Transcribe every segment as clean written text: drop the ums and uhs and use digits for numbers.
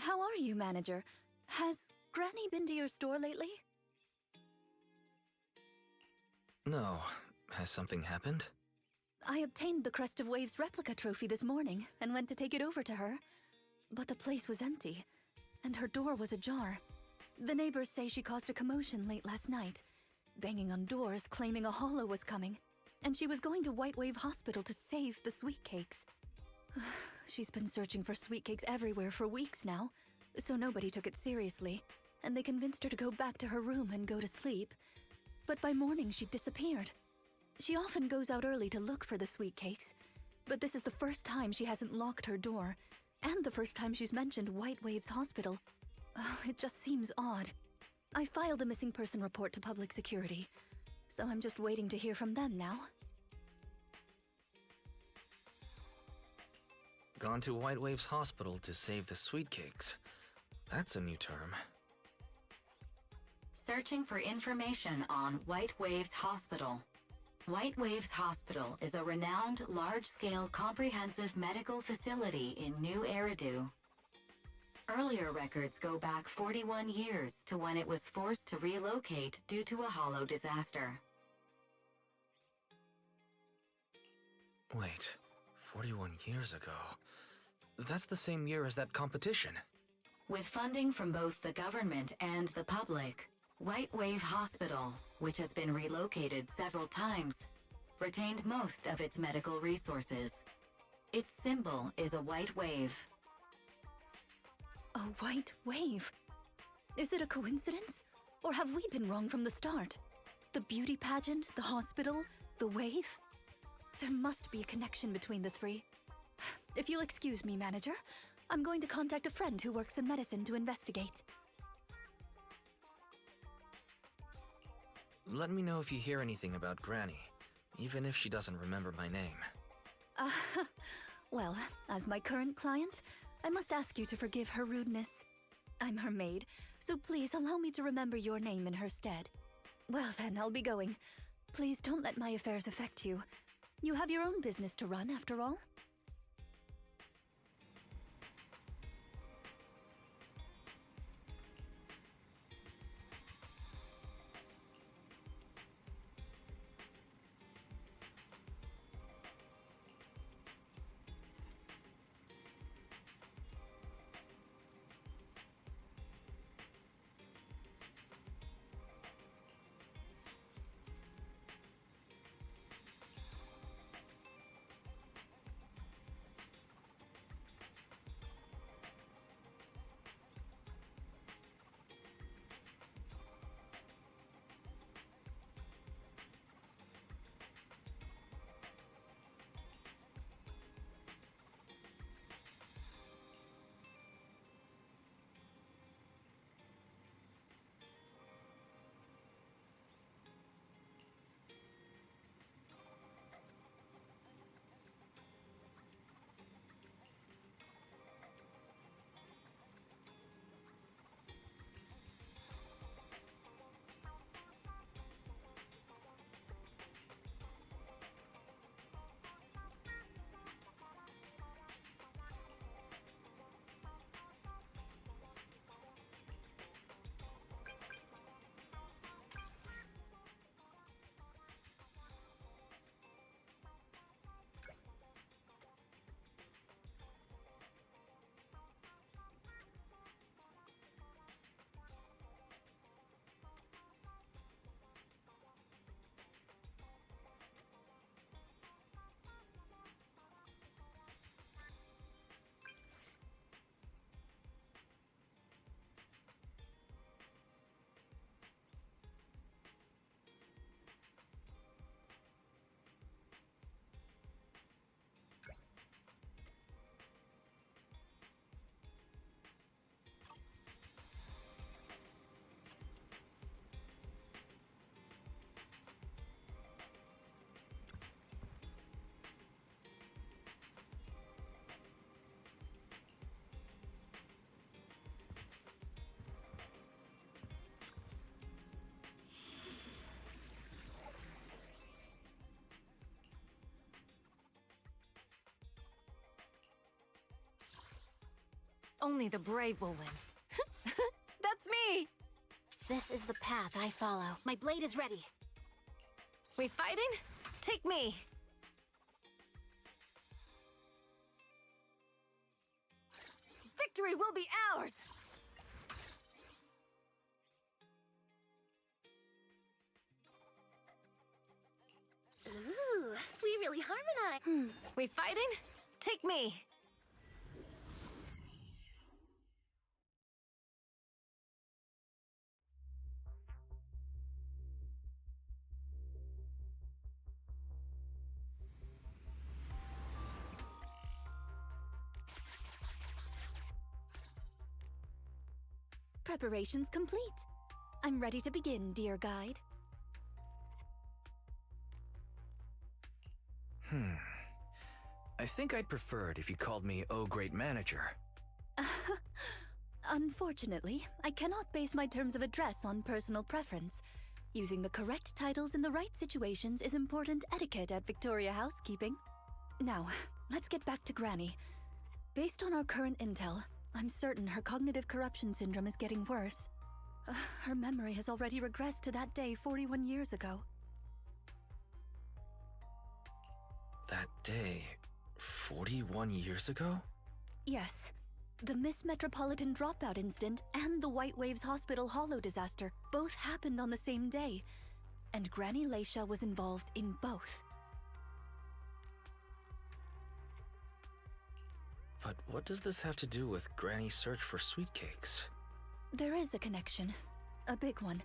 How are you, manager? Has Granny been to your store lately? No. Has something happened? I obtained the Crest of Waves replica trophy this morning and went to take it over to her. But the place was empty, and her door was ajar. The neighbors say she caused a commotion late last night, banging on doors claiming a holo was coming, and she was going to White Wave Hospital to save the sweet cakes. She's been searching for sweet cakes everywhere for weeks now, so nobody took it seriously, and they convinced her to go back to her room and go to sleep. But by morning, she'd disappeared. She often goes out early to look for the sweet cakes, but this is the first time she hasn't locked her door, and the first time she's mentioned White Waves Hospital. It just seems odd. I filed a missing person report to public security, so I'm just waiting to hear from them now. Gone to White Waves Hospital to save the sweet cakes. That's a new term. Searching for information on White Waves Hospital. White Waves Hospital is a renowned large-scale comprehensive medical facility in New Eridu. Earlier records go back 41 years to when it was forced to relocate due to a holo disaster. Wait, 41 years ago? That's the same year as that competition. With funding from both the government and the public, White Wave Hospital, which has been relocated several times, retained most of its medical resources. Its symbol is a white wave. A white wave? Is it a coincidence? Or have we been wrong from the start? The beauty pageant, the hospital, the wave? There must be a connection between the three. If you'll excuse me, manager, I'm going to contact a friend who works in medicine to investigate. Let me know if you hear anything about Granny, even if she doesn't remember my name. Well, as my current client, I must ask you to forgive her rudeness. I'm her maid, so please allow me to remember your name in her stead. Well then, I'll be going. Please don't let my affairs affect you. You have your own business to run, after all. Only the brave will win. That's me! This is the path I follow. My blade is ready. We fighting? Take me! Victory will be ours! Ooh, we really harmonize. We fighting? Take me! Preparations complete. I'm ready to begin, dear guide. I think I'd prefer it if you called me Oh Great Manager. Unfortunately, I cannot base my terms of address on personal preference. Using the correct titles in the right situations is important etiquette at Victoria Housekeeping. Now, let's get back to Granny. Based on our current intel, I'm certain her cognitive corruption syndrome is getting worse. Her memory has already regressed to that day 41 years ago. That day, 41 years ago? Yes. The Miss Metropolitan dropout incident and the White Waves Hospital Hollow disaster both happened on the same day, and Granny Leisha was involved in both. But what does this have to do with Granny's search for sweet cakes? There is a connection. A big one.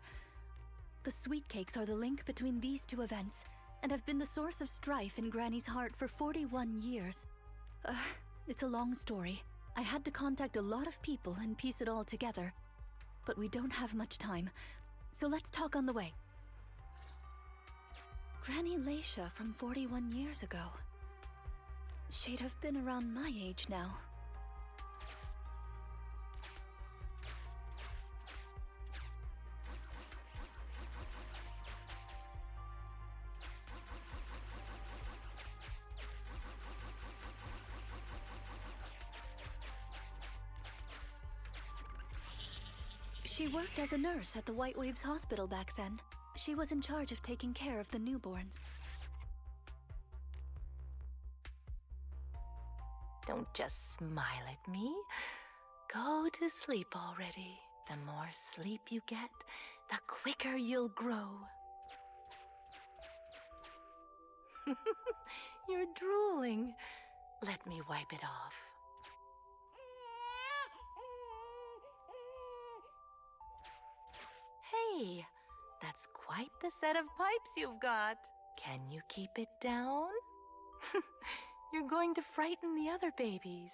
The sweet cakes are the link between these two events, and have been the source of strife in Granny's heart for 41 years. It's a long story. I had to contact a lot of people and piece it all together. But we don't have much time, so let's talk on the way. Granny Leisha from 41 years ago. She'd have been around my age now. She worked as a nurse at the White Waves Hospital back then. She was in charge of taking care of the newborns. Don't just smile at me. Go to sleep already. The more sleep you get, the quicker you'll grow. You're drooling. Let me wipe it off. Hey, that's quite the set of pipes you've got. Can you keep it down? You're going to frighten the other babies.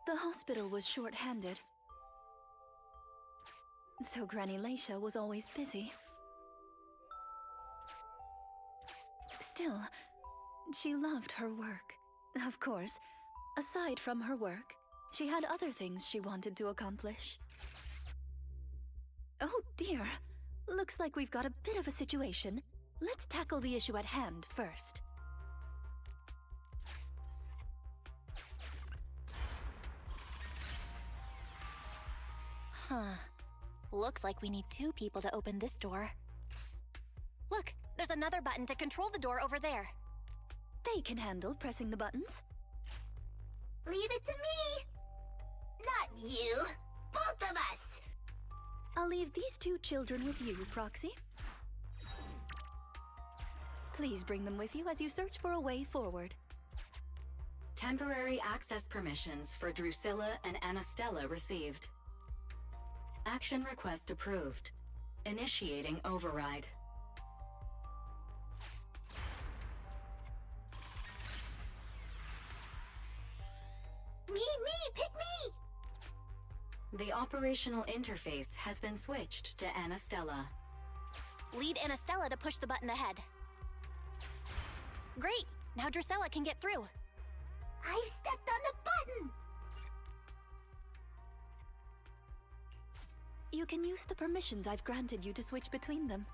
The hospital was short-handed, so Granny Leisha was always busy. Still, she loved her work. Of course, aside from her work, she had other things she wanted to accomplish. Oh dear! Looks like we've got a bit of a situation. Let's tackle the issue at hand first. Huh. Looks like we need 2 people to open this door. Look, there's another button to control the door over there. They can handle pressing the buttons. Leave it to me! Not you! Both of us! I'll leave these 2 children with you, Proxy. Please bring them with you as you search for a way forward. Temporary access permissions for Drusilla and Anastella received. Action request approved. Initiating override. Me, pick me! The operational interface has been switched to Anastella. Lead Anastella to push the button ahead. Great! Now Drusilla can get through. I've stepped on the button! You can use the permissions I've granted you to switch between them.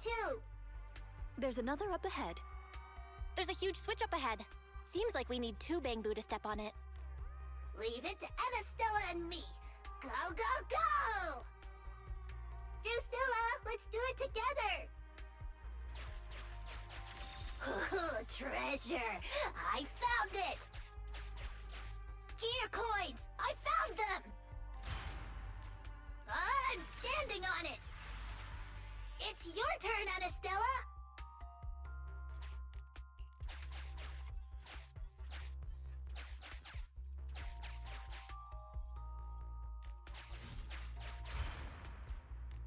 too. There's another up ahead. There's a huge switch up ahead. Seems like we need 2 bamboo to step on it. Leave it to Anastella and me. Go, go, go! Drusilla, let's do it together! Ooh, treasure! I found it! Gear coins! I found them! I'm standing on it! It's your turn, Anastella!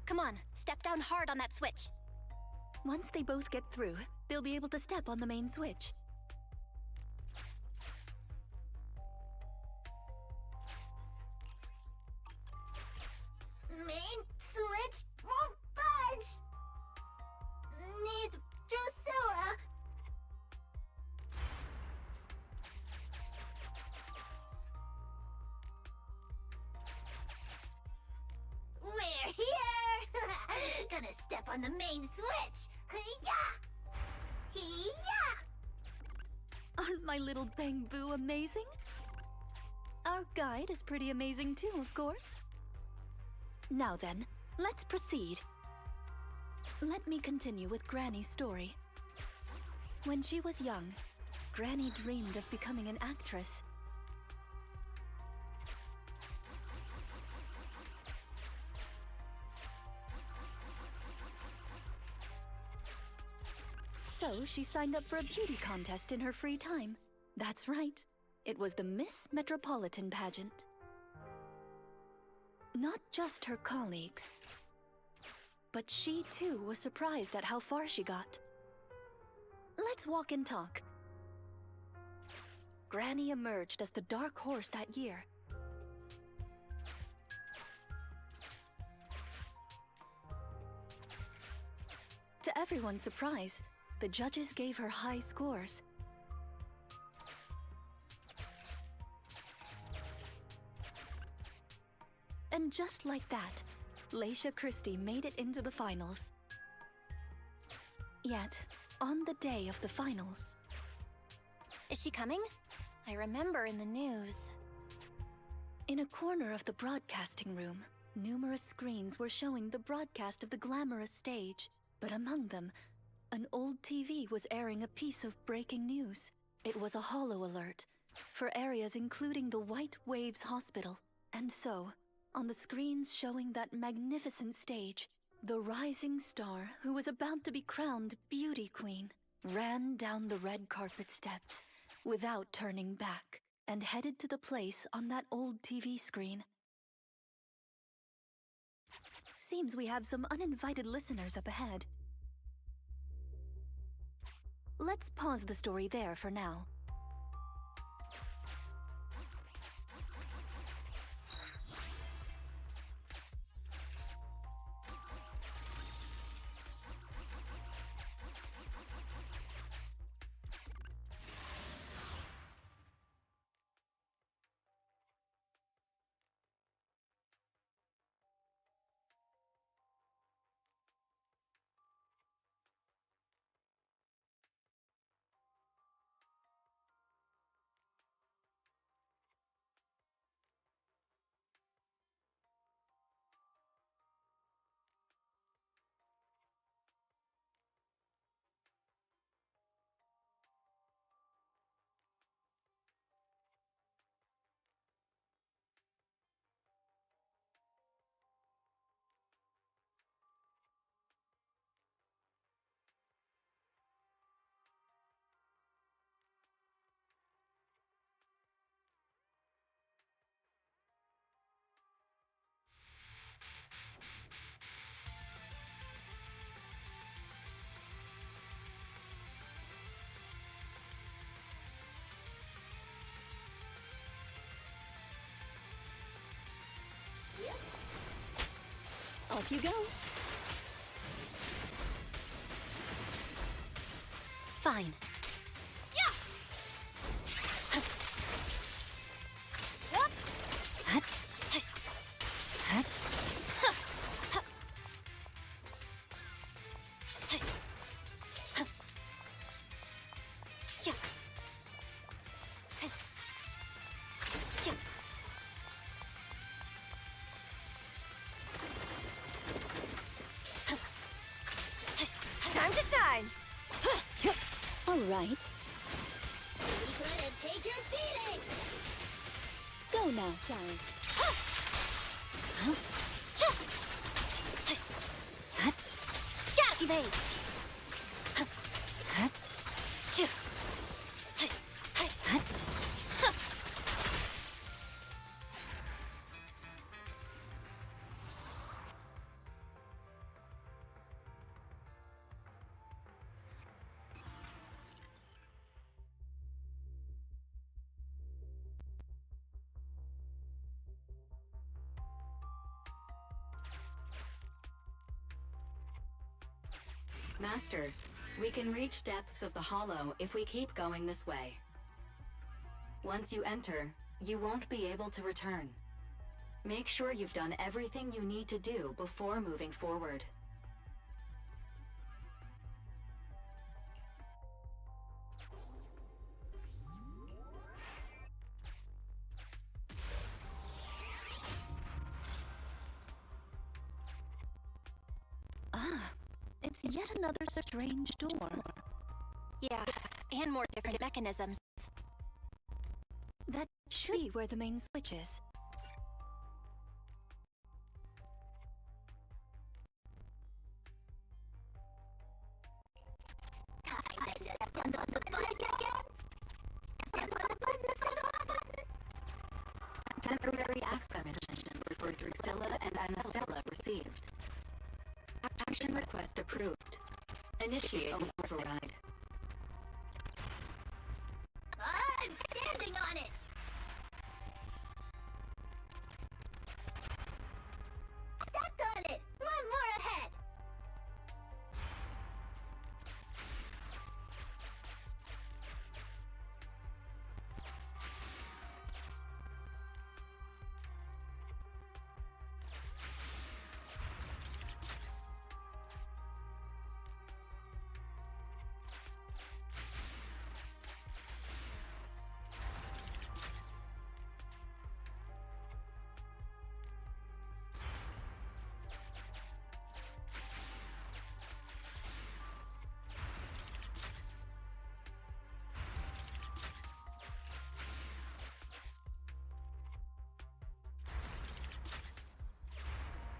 Come on, step down hard on that switch. Once they both get through, they'll be able to step on the main switch. Main switch won't budge! Need Drusilla! We're here! Gonna step on the main switch! Hi-ya! Hi-ya! Aren't my little bamboo amazing? Our guide is pretty amazing too, of course. Now then, let's proceed. Let me continue with Granny's story. When she was young, Granny dreamed of becoming an actress. So she signed up for a beauty contest in her free time. That's right. It was the Miss Metropolitan pageant. Not just her colleagues, but she too was surprised at how far she got. Let's walk and talk. Granny emerged as the dark horse that year. To everyone's surprise, the judges gave her high scores. And just like that, Laisha Christie made it into the finals. Yet, on the day of the finals... Is she coming? I remember in the news. In a corner of the broadcasting room, numerous screens were showing the broadcast of the glamorous stage. But among them, an old TV was airing a piece of breaking news. It was a holo alert for areas including the White Waves Hospital. And so, on the screens showing that magnificent stage, the rising star who was about to be crowned Beauty Queen ran down the red carpet steps without turning back and headed to the place on that old TV screen. Seems we have some uninvited listeners up ahead. Let's pause the story there for now. Off you go. Fine. Time to shine! All right. Be good and take your beating! Go now, child. Scat evade! Master, we can reach depths of the hollow if we keep going this way. Once you enter, you won't be able to return. Make sure you've done everything you need to do before moving forward. Ah, it's yet another strange door. Yeah, and more different mechanisms. That should be where the main switch is. Time to step on the button again! Step on the button! Temporary access permissions for Drusilla and Anastella received. Action request approved. Initiate override. I'm standing on it! Stepped on it! One more ahead!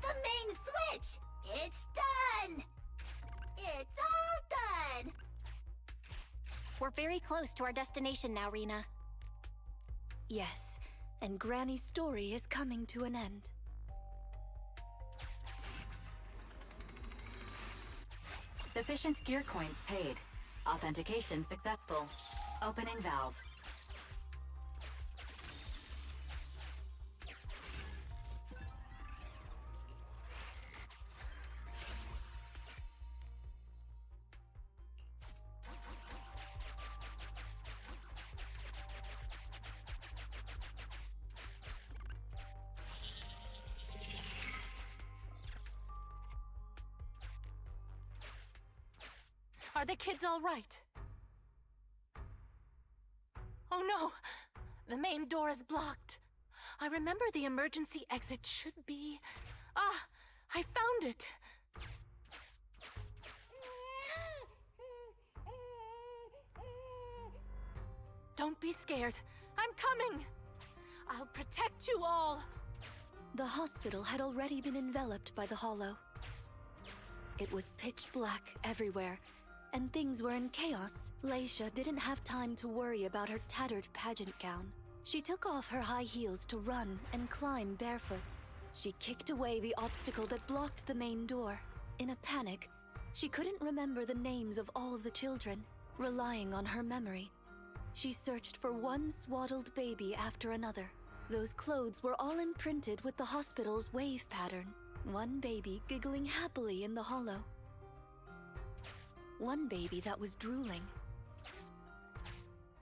The main switch! It's done! It's all done! We're very close to our destination now, Rena. Yes, and Granny's story is coming to an end. Sufficient gear coins paid. Authentication successful. Opening valve. Are the kids all right? Oh no! The main door is blocked. I remember the emergency exit should be... Ah! I found it! Don't be scared. I'm coming! I'll protect you all! The hospital had already been enveloped by the hollow. It was pitch black everywhere, and things were in chaos. Leisha didn't have time to worry about her tattered pageant gown. She took off her high heels to run and climb barefoot. She kicked away the obstacle that blocked the main door. In a panic, she couldn't remember the names of all the children. Relying on her memory, she searched for one swaddled baby after another. Those clothes were all imprinted with the hospital's wave pattern. One baby giggling happily in the hollow. One baby that was drooling.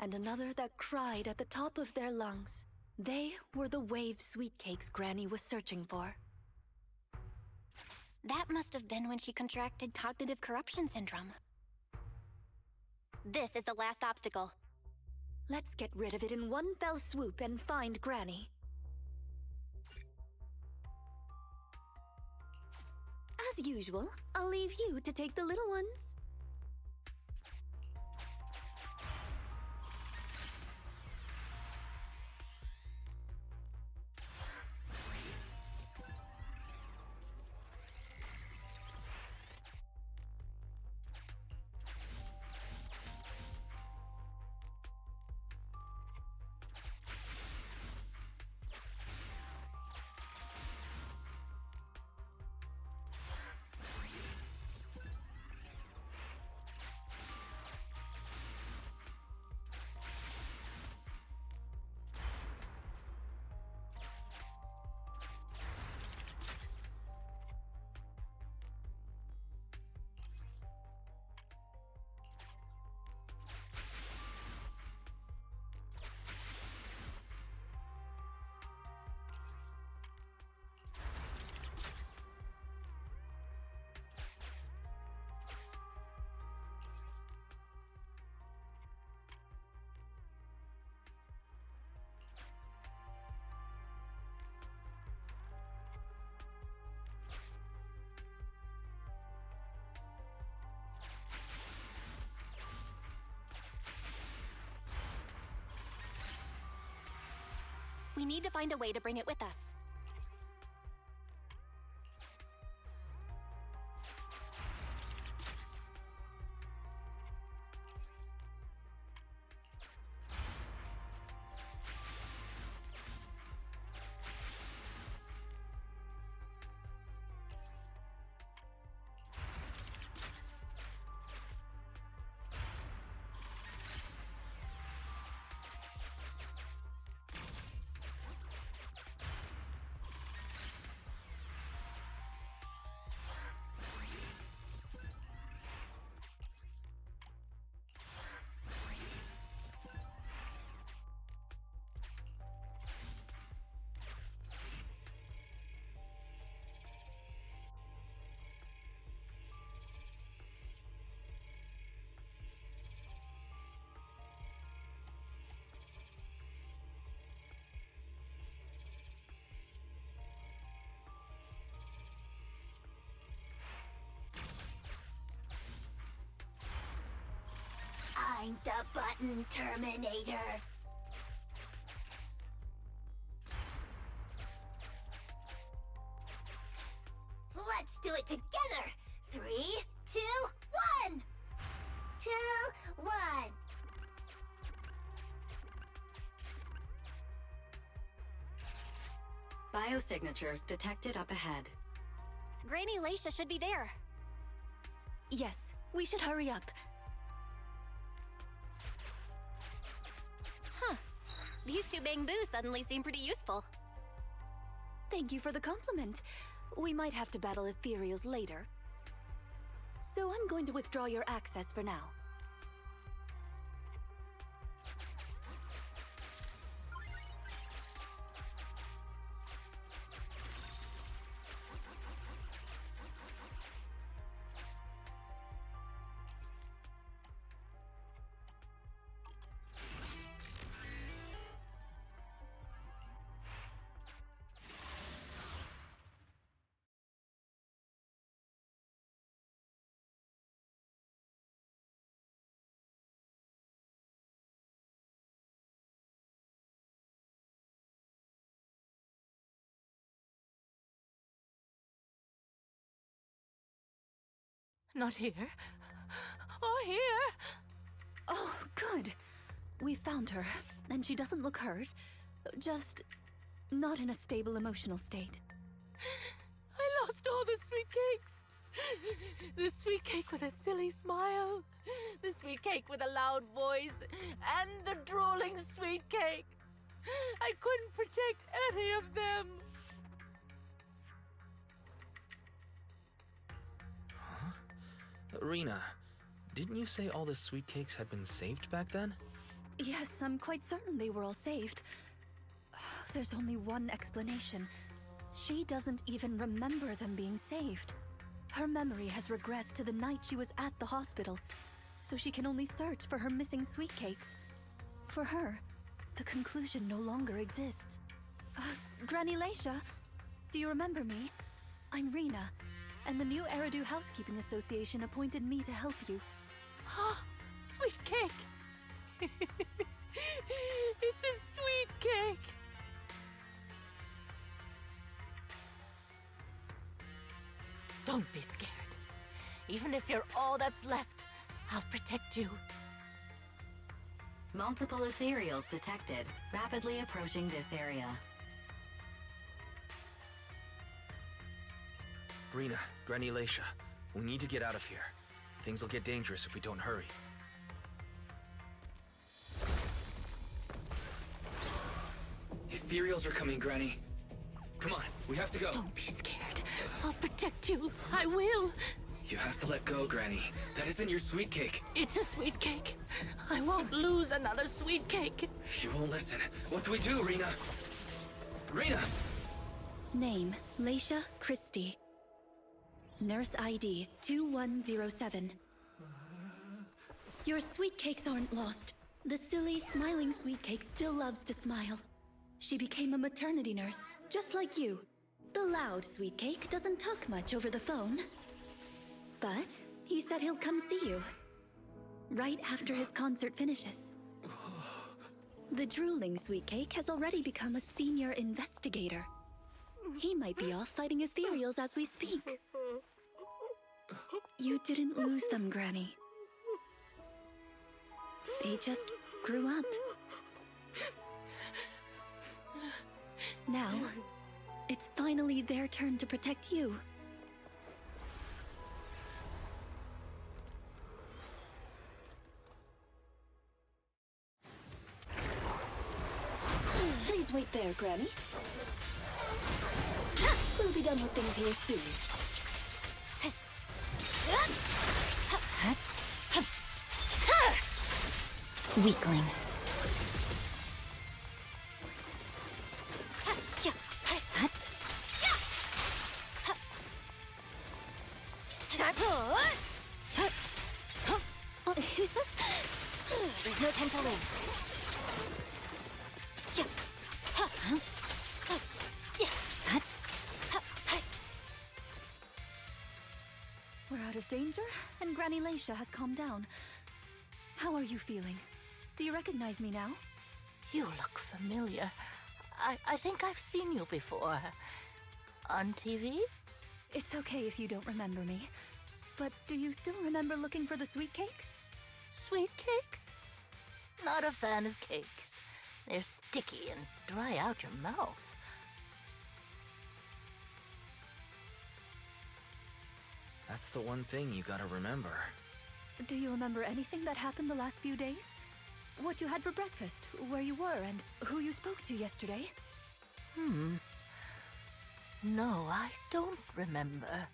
And another that cried at the top of their lungs. They were the wave sweet cakes Granny was searching for. That must have been when she contracted cognitive corruption syndrome. This is the last obstacle. Let's get rid of it in one fell swoop and find Granny. As usual, I'll leave you to take the little ones. We need to find a way to bring it with us. I'm the button Terminator. Let's do it together. 3, 2, 1. 2, 1. Biosignatures detected up ahead. Granny Leisha should be there. Yes, we should hurry up. Huh. These two bamboos suddenly seem pretty useful. Thank you for the compliment. We might have to battle ethereals later. So I'm going to withdraw your access for now. Not here. Or here. Oh, good. We found her, and she doesn't look hurt. Just not in a stable emotional state. I lost all the sweet cakes. The sweet cake with a silly smile. The sweet cake with a loud voice. And the drooling sweet cake. I couldn't protect any of them. Rena, didn't you say all the sweet cakes had been saved back then? Yes, I'm quite certain they were all saved. There's only one explanation. She doesn't even remember them being saved. Her memory has regressed to the night she was at the hospital, so she can only search for her missing sweet cakes. For her, the conclusion no longer exists. Granny Leisha, do you remember me? I'm Rena, and the new Eridu Housekeeping Association appointed me to help you. Sweet cake. It's a sweet cake. Don't be scared. Even if you're all that's left, I'll protect you. Multiple ethereals detected, rapidly approaching this area. Rena, Granny Leisha, we need to get out of here. Things will get dangerous if we don't hurry. Ethereals are coming, Granny. Come on, we have to go. Don't be scared. I'll protect you. I will. You have to let go, Granny. That isn't your sweet cake. It's a sweet cake. I won't lose another sweet cake. She won't listen. What do we do, Rena? Rena! Name, Leisha Christie. Nurse ID 2107. Your sweet cakes aren't lost. The silly, smiling sweet cake still loves to smile. She became a maternity nurse, just like you. The loud sweet cake doesn't talk much over the phone. But he said he'll come see you. Right after his concert finishes. The drooling sweet cake has already become a senior investigator. He might be off fighting ethereals as we speak. You didn't lose them, Granny. They just grew up. Now, it's finally their turn to protect you. Please wait there, Granny. We'll be done with things here soon. Weakling. There's no time to lose. We're out of danger, and Granny Leisha has calmed down. How are you feeling? Do you recognize me now? You look familiar. I think I've seen you before. On TV? It's okay if you don't remember me. But do you still remember looking for the sweet cakes? Sweet cakes? Not a fan of cakes. They're sticky and dry out your mouth. That's the one thing you gotta remember. Do you remember anything that happened the last few days? What you had for breakfast, where you were, and who you spoke to yesterday? No, I don't remember.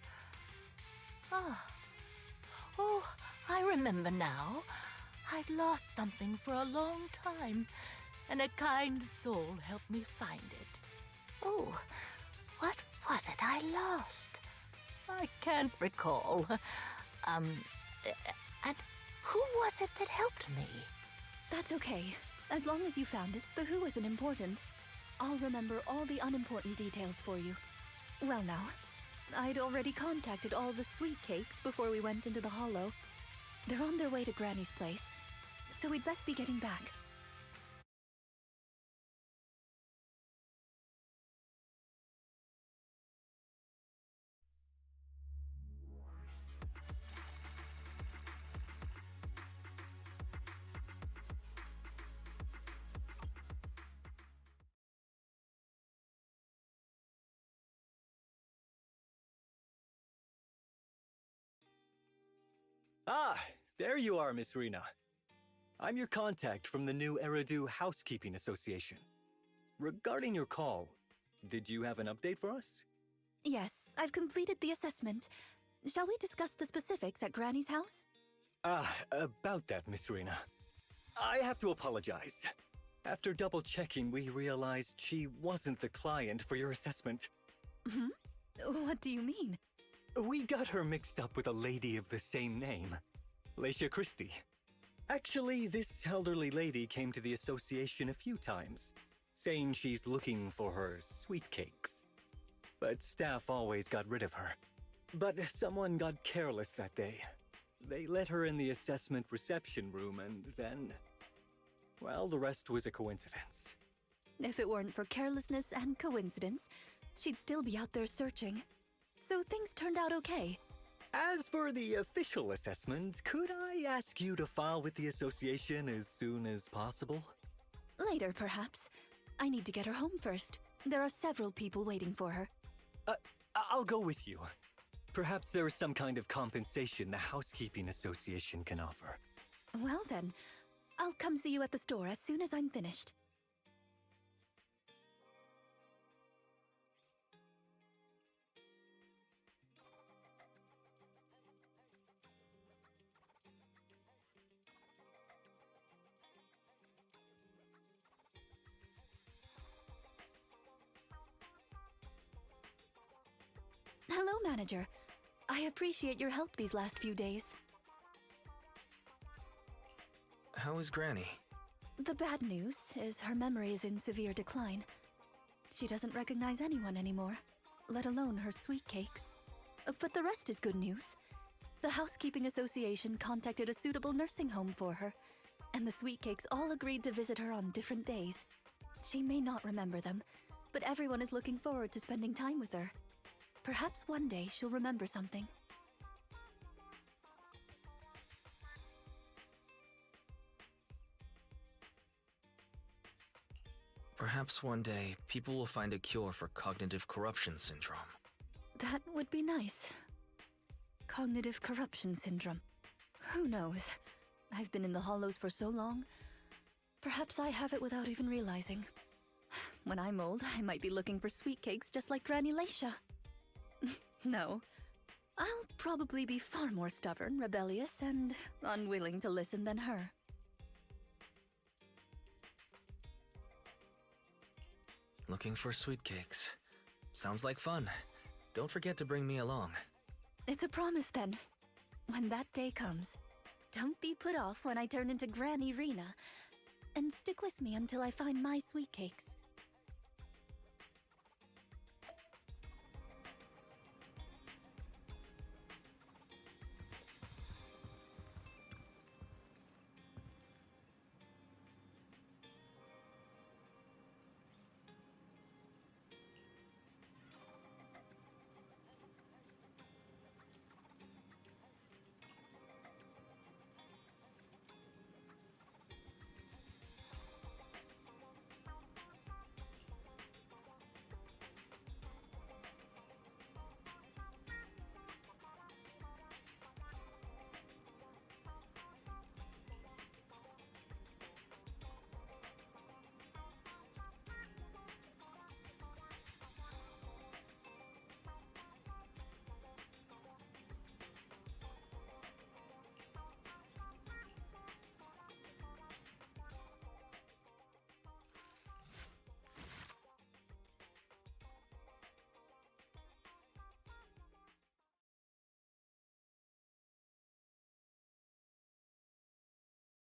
Oh, I remember now. I'd lost something for a long time, and a kind soul helped me find it. Oh, what was it I lost? I can't recall. And who was it that helped me? That's okay. As long as you found it, the who isn't important. I'll remember all the unimportant details for you. Well now, I'd already contacted all the sweet cakes before we went into the hollow. They're on their way to Granny's place, so we'd best be getting back. Ah, there you are, Miss Rena. I'm your contact from the new Eridu Housekeeping Association. Regarding your call, did you have an update for us? Yes, I've completed the assessment. Shall we discuss the specifics at Granny's house? About that, Miss Rena. I have to apologize. After double-checking, we realized she wasn't the client for your assessment. What do you mean? We got her mixed up with a lady of the same name, Leisha Christie. Actually, this elderly lady came to the association a few times, saying she's looking for her sweet cakes. But staff always got rid of her. But someone got careless that day. They let her in the assessment reception room and then... well, the rest was a coincidence. If it weren't for carelessness and coincidence, she'd still be out there searching. So things turned out okay. As for the official assessment, could I ask you to file with the association as soon as possible? Later, perhaps. I need to get her home first. There are several people waiting for her. I'll go with you. Perhaps there is some kind of compensation the Housekeeping Association can offer. Well then, I'll come see you at the store as soon as I'm finished. Hello, Manager. I appreciate your help these last few days. How is Granny? The bad news is her memory is in severe decline. She doesn't recognize anyone anymore, let alone her sweet cakes. But the rest is good news. The Housekeeping Association contacted a suitable nursing home for her. and the sweet cakes all agreed to visit her on different days. She may not remember them, but everyone is looking forward to spending time with her. Perhaps one day she'll remember something. Perhaps one day, people will find a cure for cognitive corruption syndrome. That would be nice. Cognitive corruption syndrome. Who knows? I've been in the Hollows for so long. Perhaps I have it without even realizing. When I'm old, I might be looking for sweet cakes just like Granny Laisha. No. I'll probably be far more stubborn, rebellious, and unwilling to listen than her. Looking for sweet cakes. Sounds like fun. Don't forget to bring me along. It's a promise then. When that day comes, don't be put off when I turn into Granny Rena, and stick with me until I find my sweet cakes.